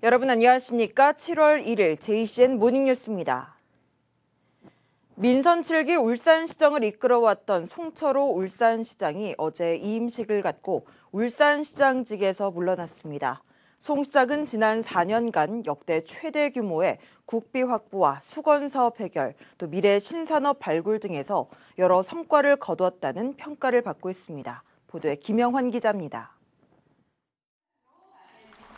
여러분 안녕하십니까? 7월 1일 JCN 모닝뉴스입니다. 민선 7기 울산시정을 이끌어왔던 송철호 울산시장이 어제 이임식을 갖고 울산시장직에서 물러났습니다. 송 시장은 지난 4년간 역대 최대 규모의 국비 확보와 수건사업 해결, 또 미래 신산업 발굴 등에서 여러 성과를 거두었다는 평가를 받고 있습니다. 보도에 김영환 기자입니다.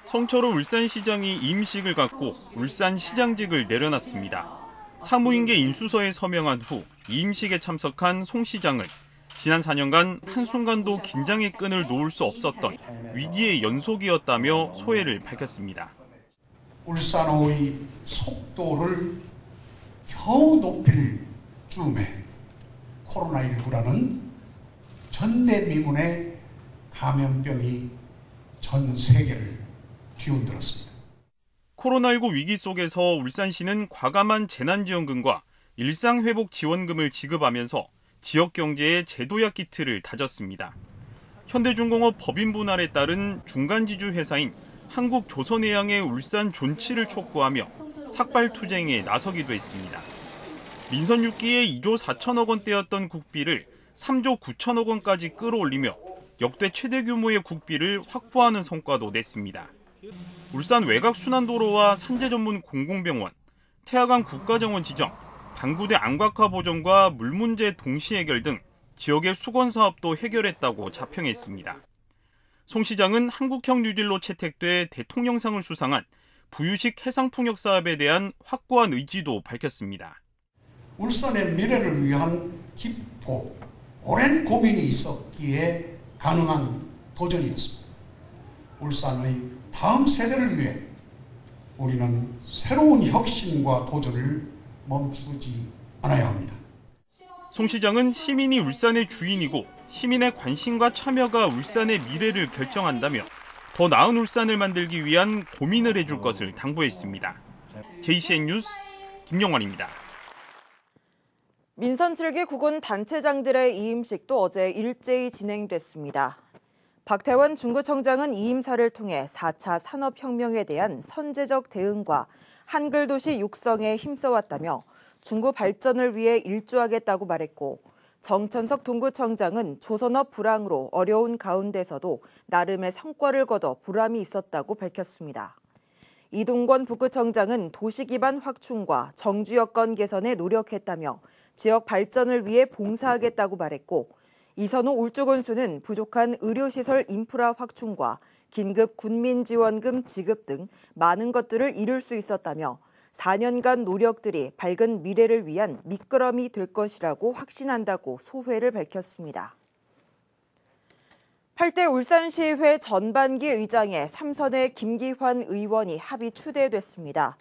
송철호 울산시장이 임식을 갖고 울산시장직을 내려놨습니다. 사무인계 인수서에 서명한 후 임식에 참석한 송 시장은 지난 4년간 한순간도 긴장의 끈을 놓을 수 없었던 위기의 연속이었다며 소회를 밝혔습니다. 울산의 속도를 겨우 높일 즈음에 코로나19라는 전대미문의 감염병이 전 세계를 뒤흔들었습니다. 코로나19 위기 속에서 울산시는 과감한 재난지원금과 일상회복지원금을 지급하면서 지역 경제의 제도약 기틀을 다졌습니다. 현대중공업 법인 분할에 따른 중간지주 회사인 한국조선해양의 울산 존치를 촉구하며 삭발투쟁에 나서기도 했습니다. 민선 6기에 2조 4천억 원대였던 국비를 3조 9천억 원까지 끌어올리며 역대 최대 규모의 국비를 확보하는 성과도 냈습니다. 울산 외곽순환도로와 산재 전문 공공병원, 태화강 국가정원 지정, 방구대 안곽화 보전과 물 문제 동시 해결 등 지역의 수건 사업도 해결했다고 자평했습니다. 송 시장은 한국형 뉴딜로 채택돼 대통령상을 수상한 부유식 해상풍력 사업에 대한 확고한 의지도 밝혔습니다. 울산의 미래를 위한 깊고 오랜 고민이 있었기에 가능한 도전이었습니다. 울산의 다음 세대를 위해 우리는 새로운 혁신과 도전을 멈추지 않아야 합니다. 송 시장은 시민이 울산의 주인이고 시민의 관심과 참여가 울산의 미래를 결정한다며 더 나은 울산을 만들기 위한 고민을 해줄 것을 당부했습니다. JCN 뉴스 김영환입니다. 민선 7기 국군 단체장들의 이임식도 어제 일제히 진행됐습니다. 박태원 중구청장은 이 임사를 통해 4차 산업혁명에 대한 선제적 대응과 한글도시 육성에 힘써왔다며 중구 발전을 위해 일조하겠다고 말했고, 정천석 동구청장은 조선업 불황으로 어려운 가운데서도 나름의 성과를 거둬 보람이 있었다고 밝혔습니다. 이동권 북구청장은 도시 기반 확충과 정주 여건 개선에 노력했다며 지역 발전을 위해 봉사하겠다고 말했고, 이선호 울주군수는 부족한 의료시설 인프라 확충과 긴급 군민지원금 지급 등 많은 것들을 이룰 수 있었다며 4년간 노력들이 밝은 미래를 위한 미끄럼이 될 것이라고 확신한다고 소회를 밝혔습니다. 8대 울산시의회 전반기 의장에 삼선의 김기환 의원이 합의 추대됐습니다.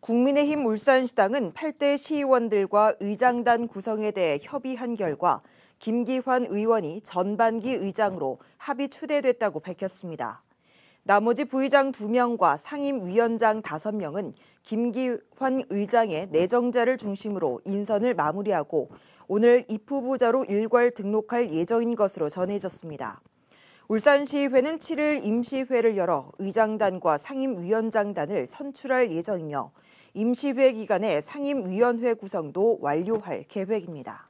국민의힘 울산시당은 8대 시의원들과 의장단 구성에 대해 협의한 결과 김기환 의원이 전반기 의장으로 합의 추대됐다고 밝혔습니다. 나머지 부의장 2명과 상임위원장 5명은 김기환 의장의 내정자를 중심으로 인선을 마무리하고 오늘 입후보자로 일괄 등록할 예정인 것으로 전해졌습니다. 울산시의회는 7일 임시회를 열어 의장단과 상임위원장단을 선출할 예정이며 임시회 기간에 상임위원회 구성도 완료할 계획입니다.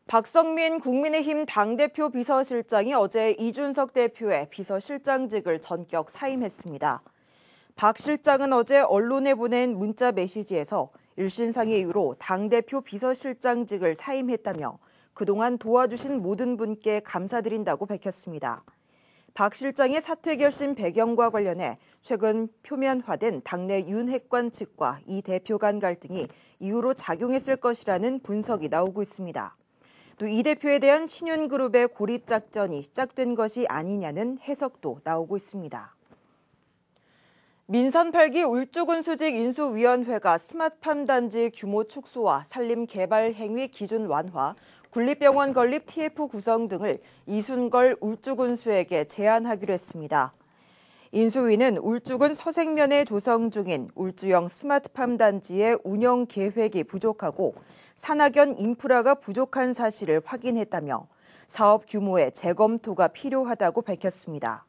박성민 국민의힘 당대표 비서실장이 어제 이준석 대표의 비서실장직을 전격 사임했습니다. 박 실장은 어제 언론에 보낸 문자 메시지에서 일신상의 이유로 당대표 비서실장직을 사임했다며 그동안 도와주신 모든 분께 감사드린다고 밝혔습니다. 박 실장의 사퇴 결심 배경과 관련해 최근 표면화된 당내 윤핵관 측과 이 대표 간 갈등이 이유로 작용했을 것이라는 분석이 나오고 있습니다. 또 이 대표에 대한 신윤그룹의 고립 작전이 시작된 것이 아니냐는 해석도 나오고 있습니다. 민선 8기 울주군수직 인수위원회가 스마트팜 단지 규모 축소와 산림 개발 행위 기준 완화, 군립병원 건립 TF 구성 등을 이순걸 울주군수에게 제안하기로 했습니다. 인수위는 울주군 서생면에 조성 중인 울주형 스마트팜 단지의 운영 계획이 부족하고 산학연 인프라가 부족한 사실을 확인했다며 사업 규모의 재검토가 필요하다고 밝혔습니다.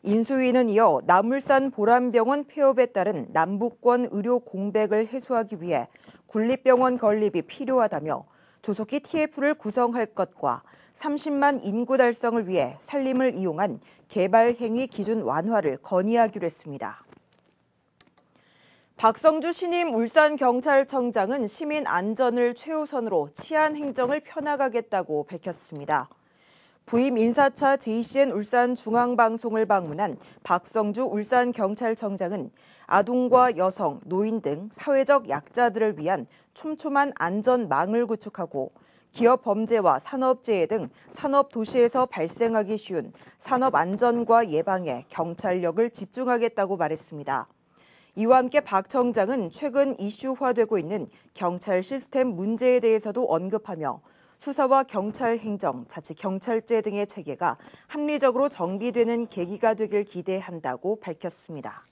인수위는 이어 남울산 보람병원 폐업에 따른 남북권 의료 공백을 해소하기 위해 군립병원 건립이 필요하다며 조속히 TF를 구성할 것과 30만 인구 달성을 위해 산림을 이용한 개발 행위 기준 완화를 건의하기로 했습니다. 박성주 신임 울산경찰청장은 시민 안전을 최우선으로 치안 행정을 펴나가겠다고 밝혔습니다. 부임 인사차 JCN 울산중앙방송을 방문한 박성주 울산경찰청장은 아동과 여성, 노인 등 사회적 약자들을 위한 촘촘한 안전망을 구축하고 기업 범죄와 산업재해 등 산업 도시에서 발생하기 쉬운 산업 안전과 예방에 경찰력을 집중하겠다고 말했습니다. 이와 함께 박 청장은 최근 이슈화되고 있는 경찰 시스템 문제에 대해서도 언급하며 수사와 경찰 행정, 자치경찰제 등의 체계가 합리적으로 정비되는 계기가 되길 기대한다고 밝혔습니다.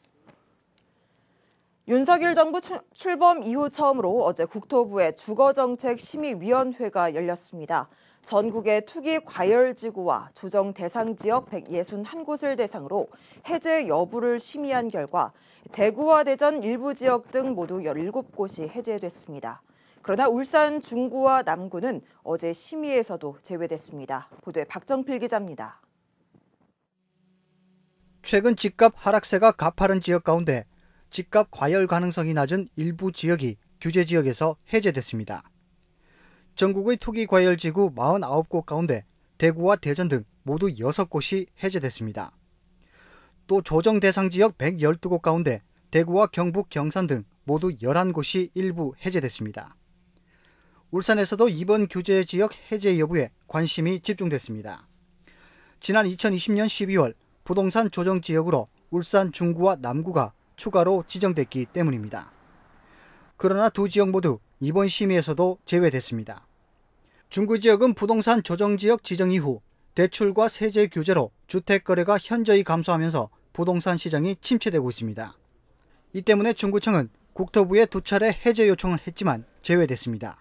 윤석열 정부 출범 이후 처음으로 어제 국토부의 주거정책심의위원회가 열렸습니다. 전국의 투기 과열지구와 조정 대상 지역 161곳을 대상으로 해제 여부를 심의한 결과 대구와 대전 일부 지역 등 모두 17곳이 해제됐습니다. 그러나 울산 중구와 남구는 어제 심의에서도 제외됐습니다. 보도에 박정필 기자입니다. 최근 집값 하락세가 가파른 지역 가운데 집값 과열 가능성이 낮은 일부 지역이 규제 지역에서 해제됐습니다. 전국의 투기 과열지구 49곳 가운데 대구와 대전 등 모두 6곳이 해제됐습니다. 또 조정 대상 지역 112곳 가운데 대구와 경북, 경산 등 모두 11곳이 일부 해제됐습니다. 울산에서도 이번 규제 지역 해제 여부에 관심이 집중됐습니다. 지난 2020년 12월 부동산 조정 지역으로 울산 중구와 남구가 추가로 지정됐기 때문입니다. 그러나 두 지역 모두 이번 심의에서도 제외됐습니다. 중구 지역은 부동산 조정 지역 지정 이후 대출과 세제 규제로 주택 거래가 현저히 감소하면서 부동산 시장이 침체되고 있습니다. 이 때문에 중구청은 국토부에 2차례 해제 요청을 했지만 제외됐습니다.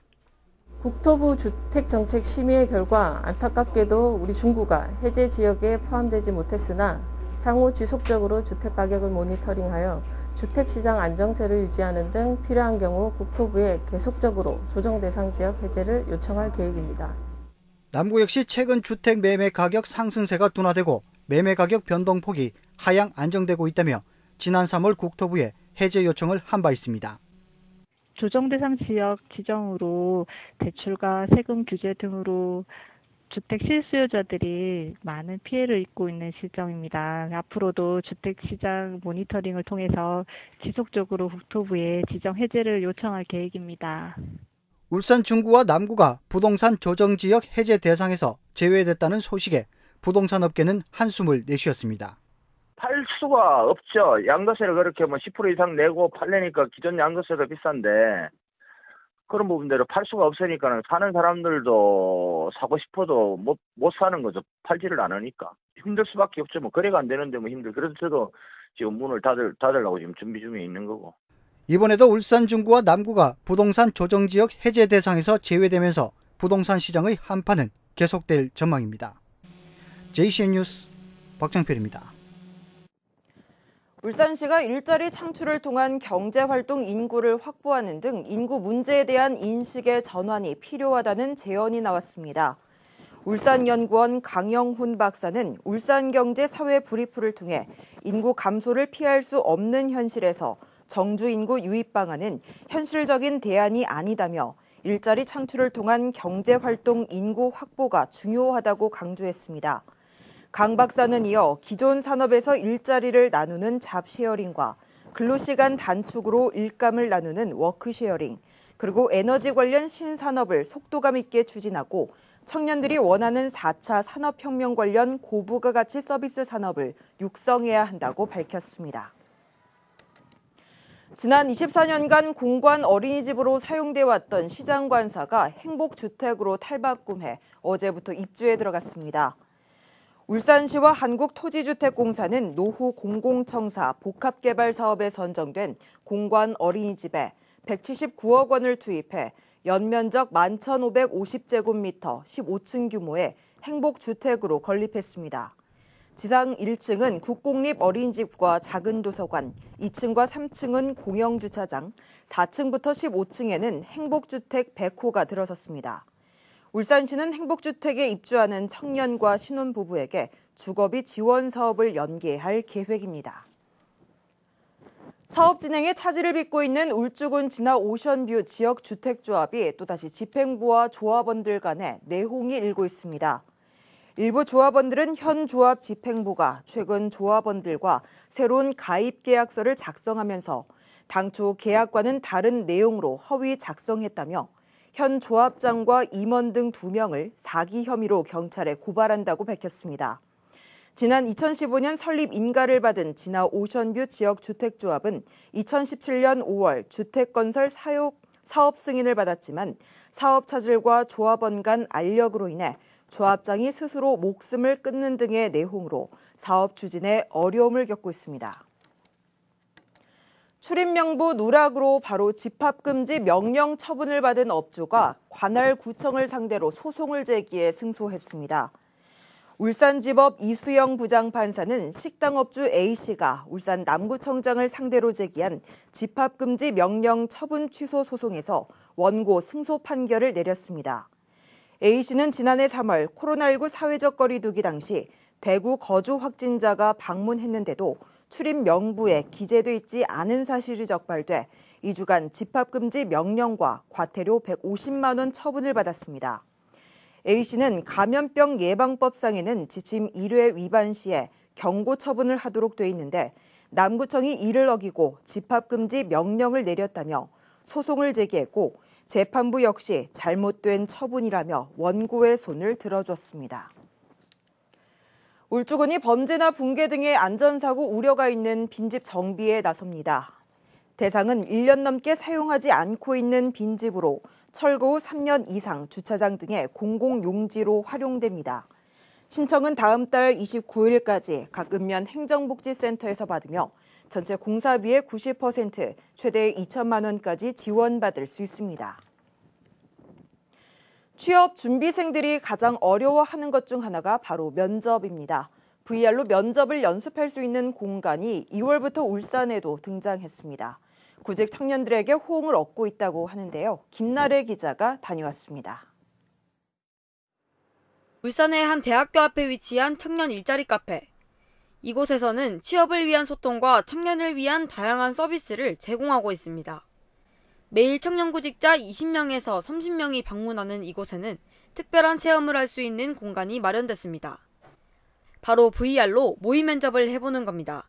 국토부 주택정책심의의 결과 안타깝게도 우리 중구가 해제 지역에 포함되지 못했으나 향후 지속적으로 주택가격을 모니터링하여 주택시장 안정세를 유지하는 등 필요한 경우 국토부에 계속적으로 조정 대상 지역 해제를 요청할 계획입니다. 남구 역시 최근 주택 매매 가격 상승세가 둔화되고 매매 가격 변동폭이 하향 안정되고 있다며 지난 3월 국토부에 해제 요청을 한 바 있습니다. 조정 대상 지역 지정으로 대출과 세금 규제 등으로 주택 실수요자들이 많은 피해를 입고 있는 실정입니다. 앞으로도 주택시장 모니터링을 통해서 지속적으로 국토부에 지정 해제를 요청할 계획입니다. 울산 중구와 남구가 부동산 조정지역 해제 대상에서 제외됐다는 소식에 부동산 업계는 한숨을 내쉬었습니다. 팔 수가 없죠. 양도세를 그렇게 10% 이상 내고 팔려니까 기존 양도세도 비싼데 그런 부분대로 팔 수가 없으니까 사는 사람들도 사고 싶어도 못 사는 거죠. 팔지를 않으니까. 힘들 수밖에 없죠. 거래가 안 되는데 힘들. 그래서 저도 지금 문을 닫으려고 지금 준비 중에 있는 거고. 이번에도 울산 중구와 남구가 부동산 조정지역 해제 대상에서 제외되면서 부동산 시장의 한파는 계속될 전망입니다. JCN 뉴스 박정필입니다. 울산시가 일자리 창출을 통한 경제활동 인구를 확보하는 등 인구 문제에 대한 인식의 전환이 필요하다는 제언이 나왔습니다. 울산연구원 강영훈 박사는 울산경제사회 브리프를 통해 인구 감소를 피할 수 없는 현실에서 정주인구 유입 방안은 현실적인 대안이 아니다며 일자리 창출을 통한 경제활동 인구 확보가 중요하다고 강조했습니다. 강 박사는 이어 기존 산업에서 일자리를 나누는 잡쉐어링과 근로시간 단축으로 일감을 나누는 워크쉐어링, 그리고 에너지 관련 신산업을 속도감 있게 추진하고 청년들이 원하는 4차 산업혁명 관련 고부가가치 서비스 산업을 육성해야 한다고 밝혔습니다. 지난 24년간 공관 어린이집으로 사용돼 왔던 시장관사가 행복주택으로 탈바꿈해 어제부터 입주에 들어갔습니다. 울산시와 한국토지주택공사는 노후 공공청사 복합개발 사업에 선정된 공관 어린이집에 179억 원을 투입해 연면적 11,550제곱미터 15층 규모의 행복주택으로 건립했습니다. 지상 1층은 국공립 어린이집과 작은 도서관, 2층과 3층은 공영주차장, 4층부터 15층에는 행복주택 100호가 들어섰습니다. 울산시는 행복주택에 입주하는 청년과 신혼부부에게 주거비 지원 사업을 연계할 계획입니다. 사업 진행에 차질을 빚고 있는 울주군 진화 오션뷰 지역주택조합이 또다시 집행부와 조합원들 간에 내홍이 일고 있습니다. 일부 조합원들은 현 조합 집행부가 최근 조합원들과 새로운 가입 계약서를 작성하면서 당초 계약과는 다른 내용으로 허위 작성했다며 현 조합장과 임원 등 2명을 사기 혐의로 경찰에 고발한다고 밝혔습니다. 지난 2015년 설립 인가를 받은 진화 오션뷰 지역주택조합은 2017년 5월 주택건설 사업 승인을 받았지만 사업 차질과 조합원 간 알력으로 인해 조합장이 스스로 목숨을 끊는 등의 내용으로 사업 추진에 어려움을 겪고 있습니다. 출입명부 누락으로 바로 집합금지 명령 처분을 받은 업주가 관할구청을 상대로 소송을 제기해 승소했습니다. 울산지법 이수영 부장판사는 식당업주 A씨가 울산 남구청장을 상대로 제기한 집합금지 명령 처분 취소 소송에서 원고 승소 판결을 내렸습니다. A씨는 지난해 3월 코로나19 사회적 거리 두기 당시 대구 거주 확진자가 방문했는데도 출입 명부에 기재돼 있지 않은 사실이 적발돼 2주간 집합금지 명령과 과태료 150만 원 처분을 받았습니다. A씨는 감염병 예방법상에는 지침 1회 위반 시에 경고 처분을 하도록 돼 있는데 남구청이 이를 어기고 집합금지 명령을 내렸다며 소송을 제기했고 재판부 역시 잘못된 처분이라며 원고의 손을 들어줬습니다. 울주군이 범죄나 붕괴 등의 안전사고 우려가 있는 빈집 정비에 나섭니다. 대상은 1년 넘게 사용하지 않고 있는 빈집으로 철거 후 3년 이상 주차장 등의 공공용지로 활용됩니다. 신청은 다음 달 29일까지 각 읍면 행정복지센터에서 받으며 전체 공사비의 90% 최대 2천만 원까지 지원받을 수 있습니다. 취업 준비생들이 가장 어려워하는 것 중 하나가 바로 면접입니다. VR로 면접을 연습할 수 있는 공간이 2월부터 울산에도 등장했습니다. 구직 청년들에게 호응을 얻고 있다고 하는데요. 김나래 기자가 다녀왔습니다. 울산의 한 대학교 앞에 위치한 청년 일자리 카페. 이곳에서는 취업을 위한 소통과 청년을 위한 다양한 서비스를 제공하고 있습니다. 매일 청년 구직자 20명에서 30명이 방문하는 이곳에는 특별한 체험을 할 수 있는 공간이 마련됐습니다. 바로 VR로 모의 면접을 해보는 겁니다.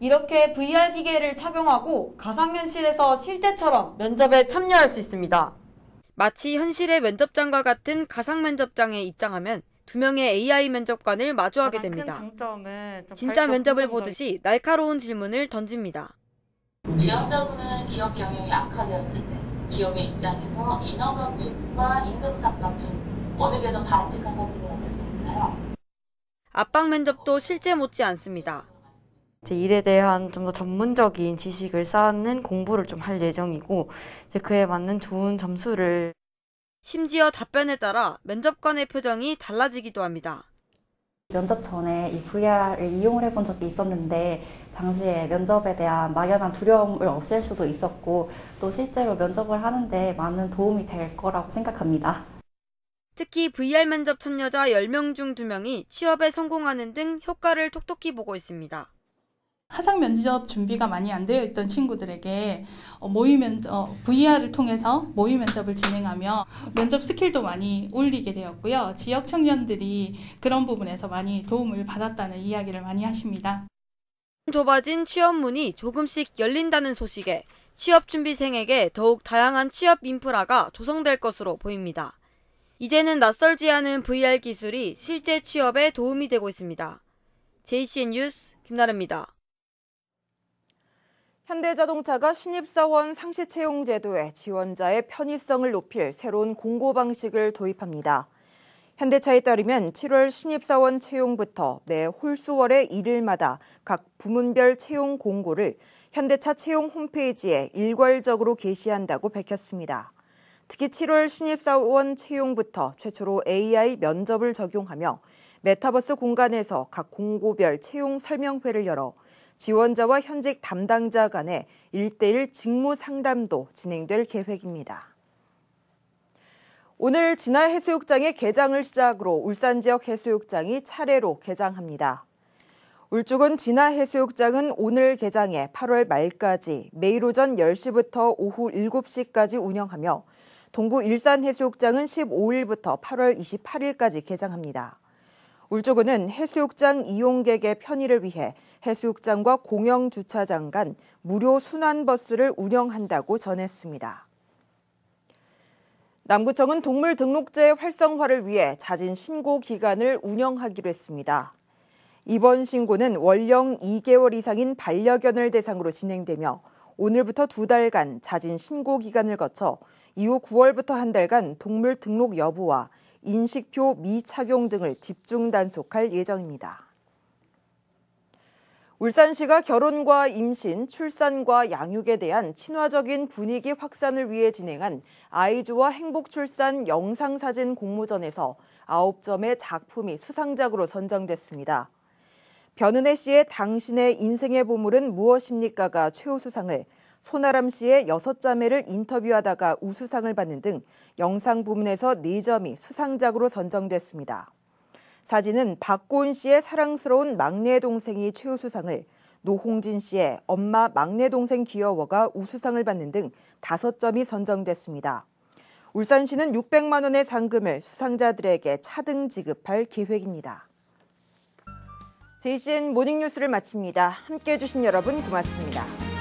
이렇게 VR 기계를 착용하고 가상현실에서 실제처럼 면접에 참여할 수 있습니다. 마치 현실의 면접장과 같은 가상면접장에 입장하면 2명의 AI 면접관을 마주하게 됩니다. 진짜 면접을 보듯이 날카로운 질문을 던집니다. 지원자분은 기업 경영이 악화되었을 때 기업의 입장에서 인허 감축과 임금 삭감 중 어느 게 더 바람직한 선택이라고 생각하나요? 압박 면접도 실제 못지 않습니다. 제 일에 대한 좀 더 전문적인 지식을 쌓는 공부를 좀 할 예정이고 이제 그에 맞는 좋은 점수를 심지어 답변에 따라 면접관의 표정이 달라지기도 합니다. 면접 전에 이 VR을 이용을 해본 적이 있었는데 당시에 면접에 대한 막연한 두려움을 없앨 수도 있었고 또 실제로 면접을 하는데 많은 도움이 될 거라고 생각합니다. 특히 VR 면접 참여자 10명 중 2명이 취업에 성공하는 등 효과를 톡톡히 보고 있습니다. 화상 면접 준비가 많이 안 되어 있던 친구들에게 VR을 통해서 모의 면접을 진행하며 면접 스킬도 많이 올리게 되었고요. 지역 청년들이 그런 부분에서 많이 도움을 받았다는 이야기를 많이 하십니다. 좁아진 취업문이 조금씩 열린다는 소식에 취업 준비생에게 더욱 다양한 취업 인프라가 조성될 것으로 보입니다. 이제는 낯설지 않은 VR 기술이 실제 취업에 도움이 되고 있습니다. JCN 뉴스 김나래입니다. 현대자동차가 신입사원 상시채용 제도에 지원자의 편의성을 높일 새로운 공고 방식을 도입합니다. 현대차에 따르면 7월 신입사원 채용부터 매 홀수월의 1일마다 각 부문별 채용 공고를 현대차 채용 홈페이지에 일괄적으로 게시한다고 밝혔습니다. 특히 7월 신입사원 채용부터 최초로 AI 면접을 적용하며 메타버스 공간에서 각 공고별 채용 설명회를 열어 지원자와 현직 담당자 간의 1:1 직무 상담도 진행될 계획입니다. 오늘 진화해수욕장의 개장을 시작으로 울산 지역 해수욕장이 차례로 개장합니다. 울주군 진화해수욕장은 오늘 개장해 8월 말까지 매일 오전 10시부터 오후 7시까지 운영하며 동부 일산해수욕장은 15일부터 8월 28일까지 개장합니다. 울주군은 해수욕장 이용객의 편의를 위해 해수욕장과 공영주차장 간 무료 순환버스를 운영한다고 전했습니다. 남구청은 동물 등록제 활성화를 위해 자진 신고 기간을 운영하기로 했습니다. 이번 신고는 원령 2개월 이상인 반려견을 대상으로 진행되며 오늘부터 2달간 자진 신고 기간을 거쳐 이후 9월부터 한 달간 동물 등록 여부와 인식표 미착용 등을 집중 단속할 예정입니다. 울산시가 결혼과 임신, 출산과 양육에 대한 친화적인 분위기 확산을 위해 진행한 아이주와 행복출산 영상사진 공모전에서 9점의 작품이 수상작으로 선정됐습니다. 변은혜 씨의 당신의 인생의 보물은 무엇입니까가 최우수상을, 손아람 씨의 6자매를 인터뷰하다가 우수상을 받는 등 영상 부문에서 4점이 수상작으로 선정됐습니다. 사진은 박고은 씨의 사랑스러운 막내 동생이 최우수상을, 노홍진 씨의 엄마 막내 동생 귀여워가 우수상을 받는 등 5점이 선정됐습니다. 울산시는 600만 원의 상금을 수상자들에게 차등 지급할 계획입니다. JCN 모닝뉴스를 마칩니다. 함께해 주신 여러분 고맙습니다.